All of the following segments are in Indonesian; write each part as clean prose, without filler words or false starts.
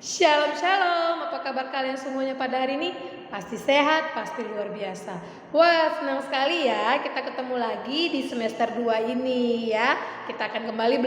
Shalom shalom, apa kabar kalian semuanya pada hari ini? Pasti sehat, pasti luar biasa. Wah, senang sekali ya kita ketemu lagi di semester 2 ini ya. Kita akan kembali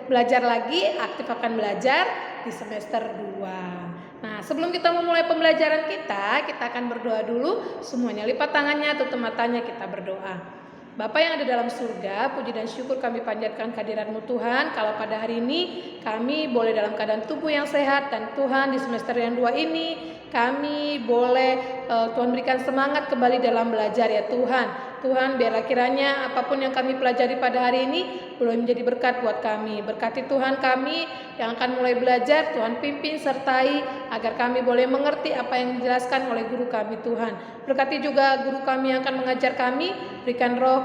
belajar lagi, aktif akan belajar di semester 2. Nah, sebelum kita memulai pembelajaran kita akan berdoa dulu. Semuanya lipat tangannya, tutup matanya, kita berdoa. Bapa yang ada dalam surga, puji dan syukur kami panjatkan kehadirat-Mu Tuhan. Kalau pada hari ini kami boleh dalam keadaan tubuh yang sehat, dan Tuhan di semester yang 2 ini kami boleh Tuhan berikan semangat kembali dalam belajar ya Tuhan. Tuhan, biarlah kiranya apapun yang kami pelajari pada hari ini boleh menjadi berkat buat kami. Berkati Tuhan kami yang akan mulai belajar, Tuhan pimpin sertai agar kami boleh mengerti apa yang dijelaskan oleh guru kami Tuhan. Berkati juga guru kami yang akan mengajar kami, berikan roh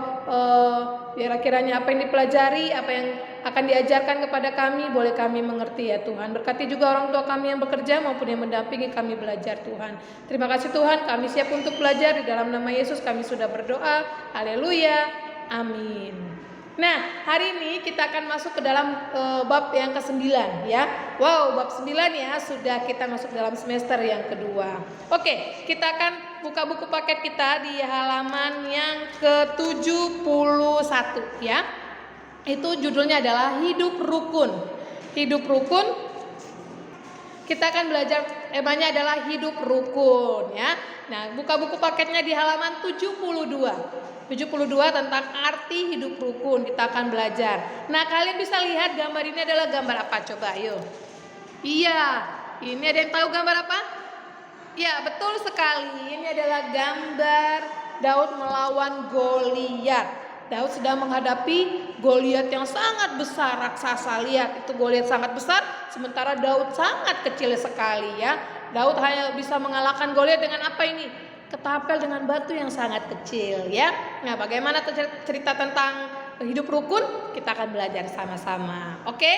biarlah kiranya apa yang dipelajari, apa yang akan diajarkan kepada kami boleh kami mengerti ya Tuhan. Berkati juga orang tua kami yang bekerja maupun yang mendampingi kami belajar Tuhan. Terima kasih Tuhan, kami siap untuk belajar. Di dalam nama Yesus kami sudah berdoa. Haleluya, amin. Nah, hari ini kita akan masuk ke dalam bab yang ke-9 ya. Wow, bab 9 ya, sudah kita masuk dalam semester yang kedua. Oke, kita akan buka buku paket kita di halaman yang ke-71 ya. Itu judulnya adalah Hidup Rukun. Hidup Rukun. Kita akan belajar, temanya adalah Hidup Rukun ya. Nah, buka buku paketnya di halaman 72 tentang arti hidup rukun. Kita akan belajar. Nah, kalian bisa lihat gambar ini adalah gambar apa? Coba ayo. Iya, ini ada yang tahu gambar apa? Ya, betul sekali. Ini adalah gambar Daud melawan Goliat. Daud sedang menghadapi Goliat yang sangat besar, raksasa. Lihat, itu Goliat sangat besar, sementara Daud sangat kecil sekali ya. Daud hanya bisa mengalahkan Goliat dengan apa ini? Ketapel dengan batu yang sangat kecil ya. Nah, bagaimana cerita tentang hidup rukun? Kita akan belajar sama-sama. Oke?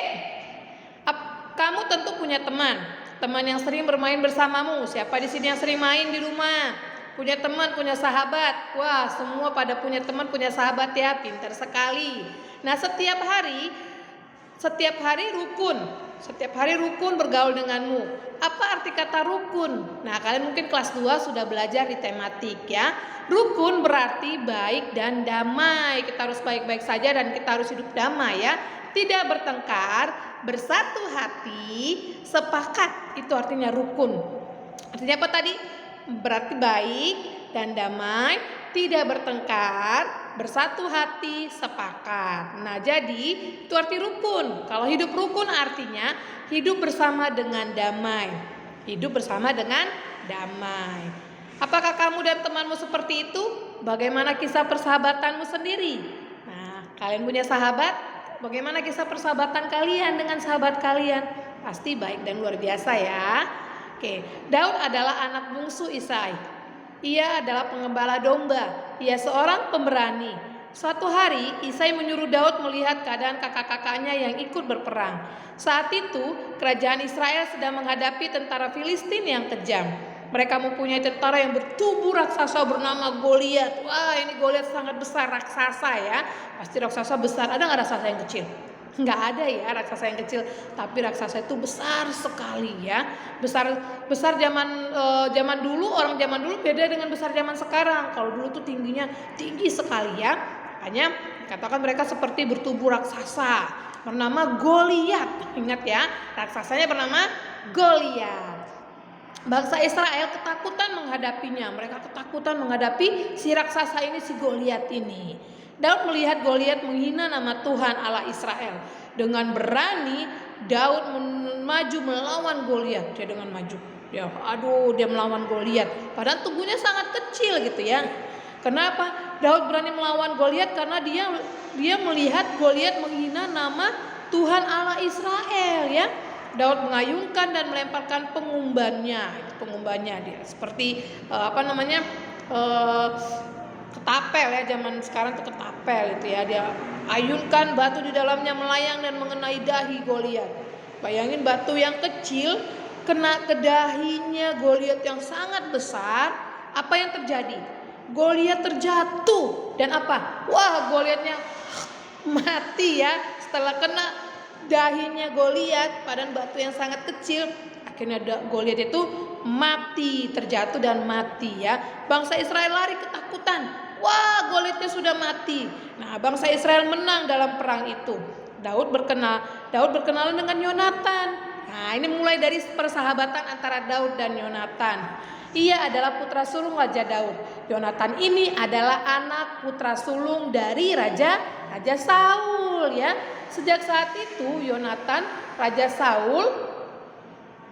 Kamu tentu punya teman yang sering bermain bersamamu. Siapa di sini yang sering main di rumah? Punya teman, punya sahabat. Wah, semua pada punya teman, punya sahabat ya. Pintar sekali. Nah, setiap hari rukun. Setiap hari rukun bergaul denganmu. Apa arti kata rukun? Nah, kalian mungkin kelas 2 sudah belajar di tematik ya. Rukun berarti baik dan damai. Kita harus baik-baik saja dan kita harus hidup damai ya. Tidak bertengkar, bersatu hati, sepakat. Itu artinya rukun. Artinya apa tadi? Berarti baik dan damai, tidak bertengkar, bersatu hati, sepakat. Nah, jadi itu arti rukun. Kalau hidup rukun artinya hidup bersama dengan damai. Hidup bersama dengan damai. Apakah kamu dan temanmu seperti itu? Bagaimana kisah persahabatanmu sendiri? Nah, kalian punya sahabat? Bagaimana kisah persahabatan kalian dengan sahabat kalian? Pasti baik dan luar biasa ya. Oke, Daud adalah anak bungsu Isai. Ia adalah pengembala domba. Ia seorang pemberani. Suatu hari Isai menyuruh Daud melihat keadaan kakak-kakaknya yang ikut berperang. Saat itu kerajaan Israel sedang menghadapi tentara Filistin yang kejam. Mereka mempunyai tentara yang bertubuh raksasa bernama Goliat. Wah, ini Goliat sangat besar, raksasa ya. Pasti raksasa besar. Ada nggak raksasa yang kecil? Nggak ada ya raksasa yang kecil, tapi raksasa itu besar sekali ya. Besar zaman dulu, orang zaman dulu beda dengan besar zaman sekarang. Kalau dulu tuh tingginya tinggi sekali ya. Makanya katakan mereka seperti bertubuh raksasa bernama Goliat. Ingat ya, raksasanya bernama Goliat. Bangsa Israel ketakutan menghadapinya. Mereka ketakutan menghadapi si raksasa ini, si Goliat ini. Daud melihat Goliat menghina nama Tuhan Allah Israel. Dengan berani Daud maju melawan Goliat. Dia dengan maju. Dia melawan Goliat. Padahal tubuhnya sangat kecil gitu ya. Kenapa Daud berani melawan Goliat? Karena dia melihat Goliat menghina nama Tuhan Allah Israel ya. Daud mengayunkan dan melemparkan pengumbannya dia seperti ketapel ya, zaman sekarang tuh ketapel itu ya. Dia ayunkan batu di dalamnya melayang dan mengenai dahi Goliat. Bayangin batu yang kecil kena ke dahinya Goliat yang sangat besar. Apa yang terjadi? Goliat terjatuh dan apa? Wah, Goliatnya mati ya setelah kena dahinya Goliat, padahal batu yang sangat kecil. Akhirnya Goliat itu mati, terjatuh dan mati ya. Bangsa Israel lari ketakutan. Wah, Goliatnya sudah mati. Nah, bangsa Israel menang dalam perang itu. Daud berkenalan dengan Yonatan. Nah, ini mulai dari persahabatan antara Daud dan Yonatan. Ia adalah putra sulung Raja Daud. Yonatan ini adalah anak putra sulung dari Raja Saul ya. Sejak saat itu Yonatan, Raja Saul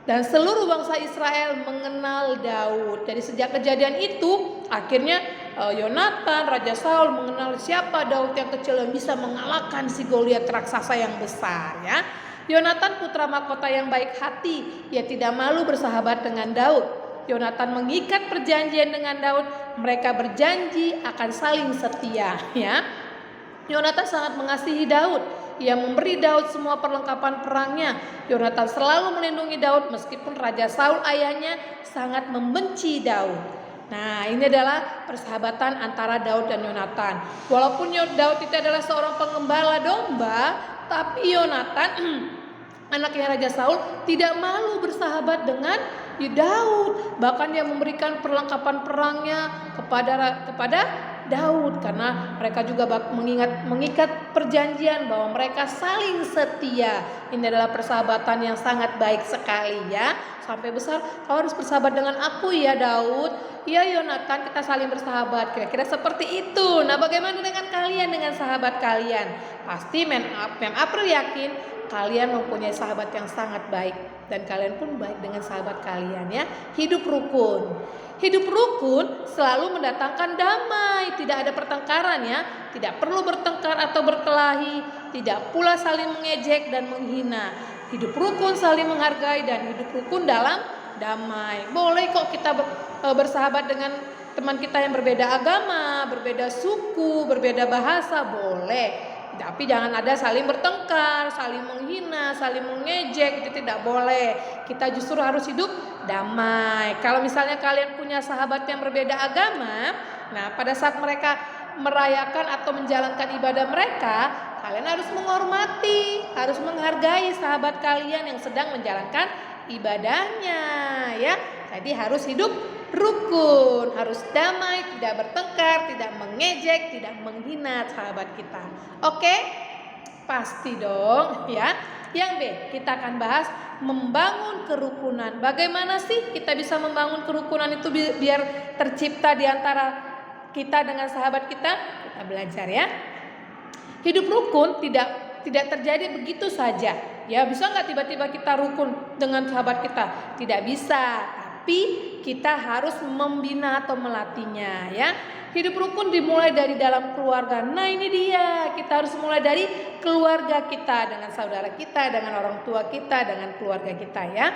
dan seluruh bangsa Israel mengenal Daud. Jadi sejak kejadian itu akhirnya Yonatan, Raja Saul mengenal siapa Daud yang kecil yang bisa mengalahkan si Goliat raksasa yang besar ya. Yonatan putra mahkota yang baik hati, ia tidak malu bersahabat dengan Daud. Yonatan mengikat perjanjian dengan Daud, mereka berjanji akan saling setia ya. Yonatan sangat mengasihi Daud. Ia memberi Daud semua perlengkapan perangnya. Yonatan selalu melindungi Daud meskipun Raja Saul ayahnya sangat membenci Daud. Nah, ini adalah persahabatan antara Daud dan Yonatan. Walaupun Daud itu adalah seorang pengembala domba, tapi Yonatan anaknya Raja Saul tidak malu bersahabat dengan Daud. Bahkan dia memberikan perlengkapan perangnya kepada Daud karena mereka juga mengikat perjanjian bahwa mereka saling setia. Ini adalah persahabatan yang sangat baik sekali ya. Sampai besar kau harus bersahabat dengan aku ya Daud. Ya Yonatan, kita saling bersahabat. Kira-kira seperti itu. Nah, bagaimana dengan kalian, dengan sahabat kalian? Pasti Mem April yakin kalian mempunyai sahabat yang sangat baik dan kalian pun baik dengan sahabat kalian ya. Hidup rukun. Hidup rukun selalu mendatangkan damai, tidak ada pertengkaran ya. Tidak perlu bertengkar atau berkelahi, tidak pula saling mengejek dan menghina. Hidup rukun saling menghargai dan hidup rukun dalam damai. Boleh kok kita bersahabat dengan teman kita yang berbeda agama, berbeda suku, berbeda bahasa, boleh. Tapi jangan ada saling bertengkar, saling menghina, saling mengejek, itu tidak boleh. Kita justru harus hidup damai. Kalau misalnya kalian punya sahabat yang berbeda agama, nah pada saat mereka merayakan atau menjalankan ibadah mereka, kalian harus menghormati, harus menghargai sahabat kalian yang sedang menjalankan ibadahnya ya. Jadi harus hidup rukun, harus damai, tidak bertengkar, tidak mengejek, tidak menghina sahabat kita. Oke? Pasti dong ya. Yang B, kita akan bahas membangun kerukunan. Bagaimana sih kita bisa membangun kerukunan itu biar tercipta di antara kita dengan sahabat kita? Kita belajar ya. Hidup rukun tidak terjadi begitu saja. Ya, bisa nggak tiba-tiba kita rukun dengan sahabat kita? Tidak bisa. Tapi kita harus membina atau melatihnya ya. Hidup rukun dimulai dari dalam keluarga. Nah, ini dia. Kita harus mulai dari keluarga kita, dengan saudara kita, dengan orang tua kita, dengan keluarga kita ya.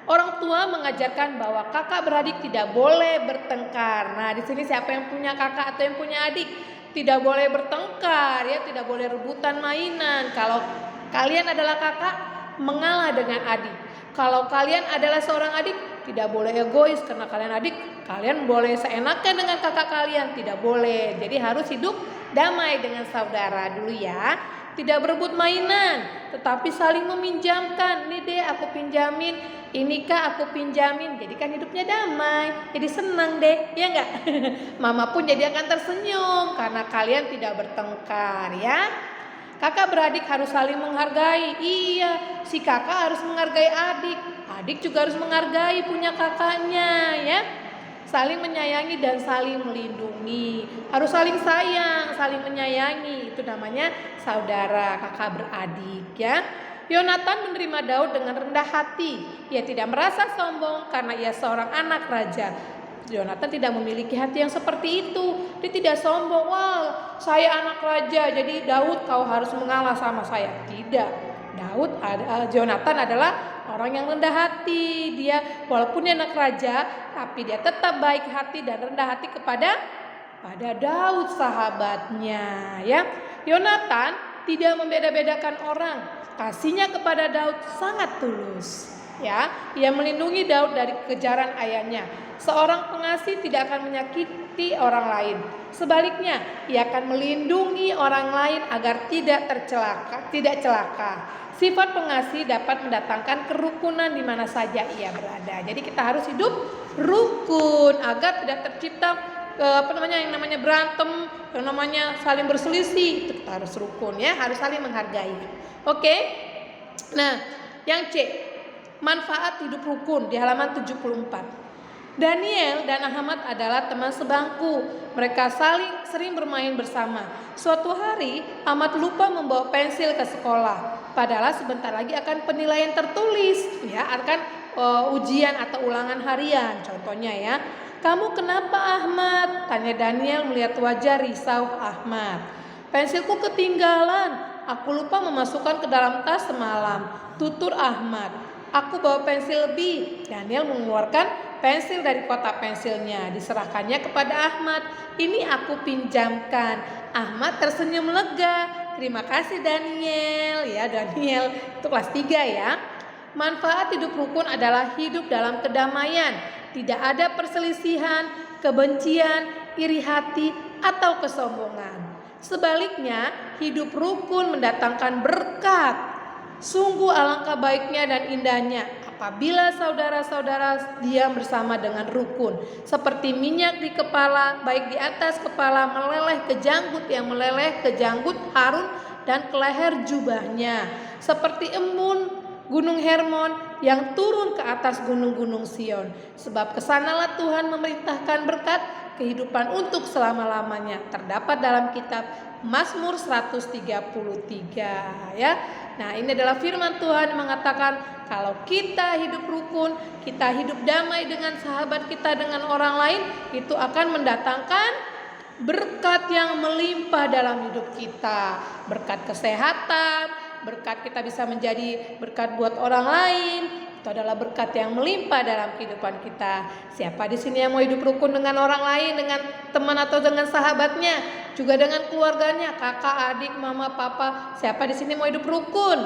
Orang tua mengajarkan bahwa kakak beradik tidak boleh bertengkar. Nah, di sini siapa yang punya kakak atau yang punya adik? Tidak boleh bertengkar ya, tidak boleh rebutan mainan. Kalau kalian adalah kakak, mengalah dengan adik. Kalau kalian adalah seorang adik, tidak boleh egois karena kalian adik. Kalian boleh seenaknya dengan kakak kalian, tidak boleh. Jadi harus hidup damai dengan saudara dulu ya. Tidak berebut mainan, tetapi saling meminjamkan. Nih deh aku pinjamin, ini kak aku pinjamin. Jadi kan hidupnya damai, jadi senang deh, ya enggak? Mama pun jadi akan tersenyum karena kalian tidak bertengkar ya. Kakak beradik harus saling menghargai. Iya, si kakak harus menghargai adik. Adik juga harus menghargai punya kakaknya ya. Saling menyayangi dan saling melindungi. Harus saling sayang, saling menyayangi. Itu namanya saudara, kakak beradik ya. Yonatan menerima Daud dengan rendah hati. Ia tidak merasa sombong karena ia seorang anak raja. Yonatan tidak memiliki hati yang seperti itu. Dia tidak sombong. Wah, saya anak raja, jadi Daud kau harus mengalah sama saya. Tidak. Yonatan adalah orang yang rendah hati. Dia walaupun dia anak raja, tapi dia tetap baik hati dan rendah hati kepada Daud sahabatnya ya. Yonatan tidak membeda-bedakan orang. Kasihnya kepada Daud sangat tulus. Ya, ia melindungi Daud dari kejaran ayahnya. Seorang pengasih tidak akan menyakiti orang lain. Sebaliknya, ia akan melindungi orang lain agar tidak celaka. Sifat pengasih dapat mendatangkan kerukunan di mana saja ia berada. Jadi kita harus hidup rukun agar tidak tercipta yang namanya berantem, yang namanya saling berselisih. Itu kita harus rukun ya, harus saling menghargai. Oke? Nah, yang C, manfaat hidup rukun di halaman 74. Daniel dan Ahmad adalah teman sebangku. Mereka sering bermain bersama. Suatu hari, Ahmad lupa membawa pensil ke sekolah. Padahal sebentar lagi akan penilaian tertulis, ya, akan ujian atau ulangan harian. Contohnya ya, "Kamu kenapa, Ahmad?" tanya Daniel melihat wajah risau Ahmad. "Pensilku ketinggalan. Aku lupa memasukkan ke dalam tas semalam," tutur Ahmad. "Aku bawa pensil lebih." Daniel mengeluarkan pensil dari kotak pensilnya, diserahkannya kepada Ahmad. "Ini aku pinjamkan." Ahmad tersenyum lega. "Terima kasih Daniel." Ya, Daniel itu kelas 3 ya. Manfaat hidup rukun adalah hidup dalam kedamaian. Tidak ada perselisihan, kebencian, iri hati, atau kesombongan. Sebaliknya, hidup rukun mendatangkan berkat. Sungguh alangkah baiknya dan indahnya apabila saudara-saudara diam bersama dengan rukun, seperti minyak di kepala, baik di atas kepala meleleh ke janggut, yang meleleh ke janggut Harun dan ke leher jubahnya, seperti embun gunung Hermon yang turun ke atas gunung-gunung Sion. Sebab kesanalah Tuhan memerintahkan berkat kehidupan untuk selama-lamanya. Terdapat dalam kitab Mazmur 133 ya. Nah, ini adalah firman Tuhan yang mengatakan kalau kita hidup rukun, kita hidup damai dengan sahabat kita, dengan orang lain, itu akan mendatangkan berkat yang melimpah dalam hidup kita. Berkat kesehatan, berkat kita bisa menjadi berkat buat orang lain. Itu adalah berkat yang melimpah dalam kehidupan kita. Siapa di sini yang mau hidup rukun dengan orang lain, dengan teman atau dengan sahabatnya, juga dengan keluarganya, kakak, adik, mama, papa. Siapa di sini mau hidup rukun?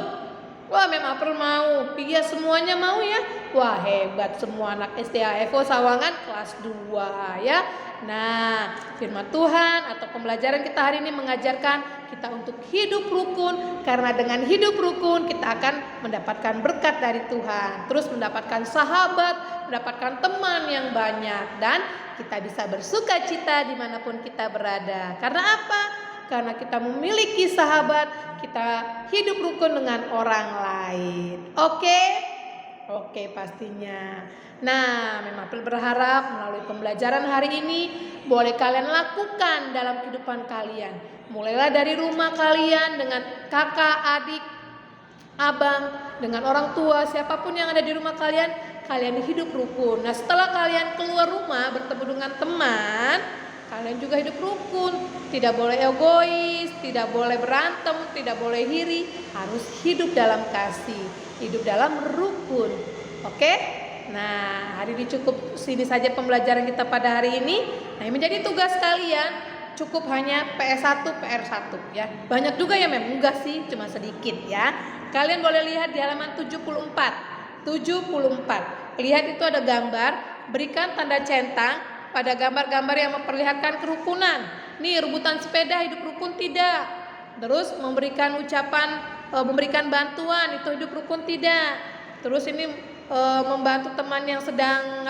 Wah, Mem April mau. Iya, semuanya mau ya. Wah, hebat semua anak SDA Evo Sawangan kelas 2 ya. Nah, firman Tuhan atau pembelajaran kita hari ini mengajarkan kita untuk hidup rukun, karena dengan hidup rukun kita akan mendapatkan berkat dari Tuhan, terus mendapatkan sahabat, mendapatkan teman yang banyak, dan kita bisa bersuka cita dimanapun kita berada. Karena apa? Karena kita memiliki sahabat, kita hidup rukun dengan orang lain. Oke, pastinya. Nah, Mem April berharap melalui pembelajaran hari ini boleh kalian lakukan dalam kehidupan kalian. Mulailah dari rumah kalian dengan kakak, adik, abang, dengan orang tua, siapapun yang ada di rumah kalian, kalian hidup rukun. Nah, setelah kalian keluar rumah bertemu dengan teman, kalian juga hidup rukun. Tidak boleh egois, tidak boleh berantem, tidak boleh iri, harus hidup dalam kasih, hidup dalam rukun. Oke? Nah, hari ini cukup sini saja pembelajaran kita pada hari ini. Nah, menjadi tugas kalian cukup hanya PS1, PR1 ya. Banyak juga ya Mem, enggak sih, cuma sedikit ya. Kalian boleh lihat di halaman 74. Lihat itu ada gambar, berikan tanda centang pada gambar-gambar yang memperlihatkan kerukunan. Nih, rebutan sepeda hidup rukun tidak. Terus memberikan ucapan, memberikan bantuan itu hidup rukun tidak. Terus ini membantu teman yang sedang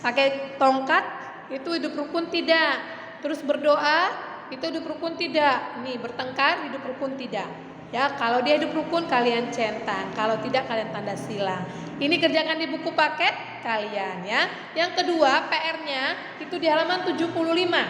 pakai tongkat, itu hidup rukun tidak. Terus berdoa, itu hidup rukun tidak. Nih, bertengkar hidup rukun tidak. Ya, kalau dia hidup rukun kalian centang, kalau tidak kalian tanda silang. Ini kerjakan di buku paket kalian ya. Yang kedua, PR-nya itu di halaman 75.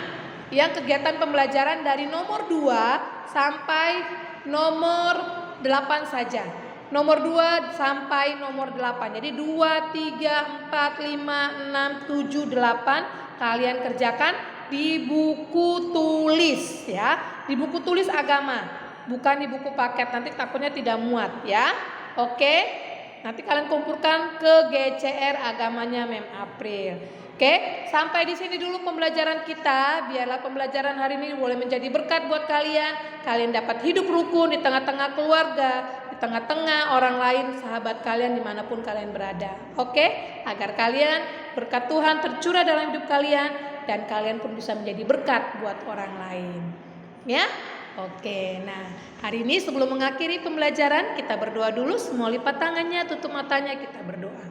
Yang kegiatan pembelajaran dari nomor 2 sampai nomor 8 saja. Nomor 2 sampai nomor 8. Jadi 2, 3, 4, 5, 6, 7, 8 kalian kerjakan di buku tulis ya. Di buku tulis agama, bukan di buku paket, nanti takutnya tidak muat ya. Oke? Nanti kalian kumpulkan ke GCR agamanya Mem April. Oke, sampai di sini dulu pembelajaran kita. Biarlah pembelajaran hari ini boleh menjadi berkat buat kalian. Kalian dapat hidup rukun di tengah-tengah keluarga, di tengah-tengah orang lain, sahabat kalian dimanapun kalian berada. Oke, agar kalian berkat Tuhan tercurah dalam hidup kalian dan kalian pun bisa menjadi berkat buat orang lain. Ya, Oke, nah hari ini sebelum mengakhiri pembelajaran kita berdoa dulu, semua lipat tangannya, tutup matanya, kita berdoa.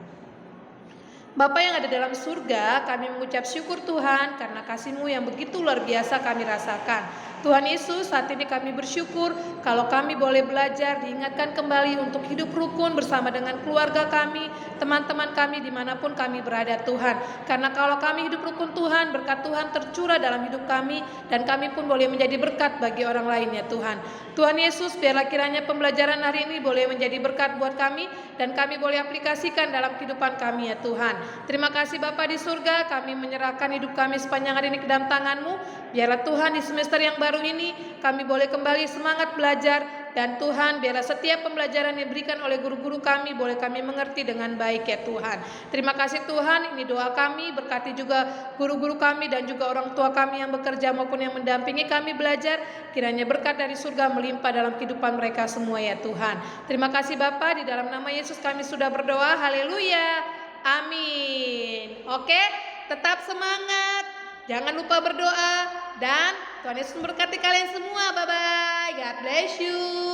Bapa yang ada dalam surga, kami mengucap syukur Tuhan karena kasih-Mu yang begitu luar biasa kami rasakan. Tuhan Yesus, saat ini kami bersyukur kalau kami boleh belajar, diingatkan kembali untuk hidup rukun bersama dengan keluarga kami, teman-teman kami dimanapun kami berada Tuhan. Karena kalau kami hidup rukun Tuhan, berkat Tuhan tercurah dalam hidup kami, dan kami pun boleh menjadi berkat bagi orang lain ya Tuhan. Tuhan Yesus, biarlah kiranya pembelajaran hari ini boleh menjadi berkat buat kami, dan kami boleh aplikasikan dalam kehidupan kami ya Tuhan. Terima kasih Bapa di surga, kami menyerahkan hidup kami sepanjang hari ini ke dalam tangan-Mu. Biarlah Tuhan di semester yang baru ini kami boleh kembali semangat belajar, dan Tuhan biarlah setiap pembelajaran yang diberikan oleh guru-guru kami boleh kami mengerti dengan baik ya Tuhan. Terima kasih Tuhan, ini doa kami, berkati juga guru-guru kami dan juga orang tua kami yang bekerja maupun yang mendampingi kami belajar. Kiranya berkat dari surga melimpah dalam kehidupan mereka semua ya Tuhan. Terima kasih Bapa, di dalam nama Yesus kami sudah berdoa, haleluya, amin. Oke, tetap semangat. Jangan lupa berdoa, dan Tuhan Yesus memberkati kalian semua. Bye-bye. God bless you.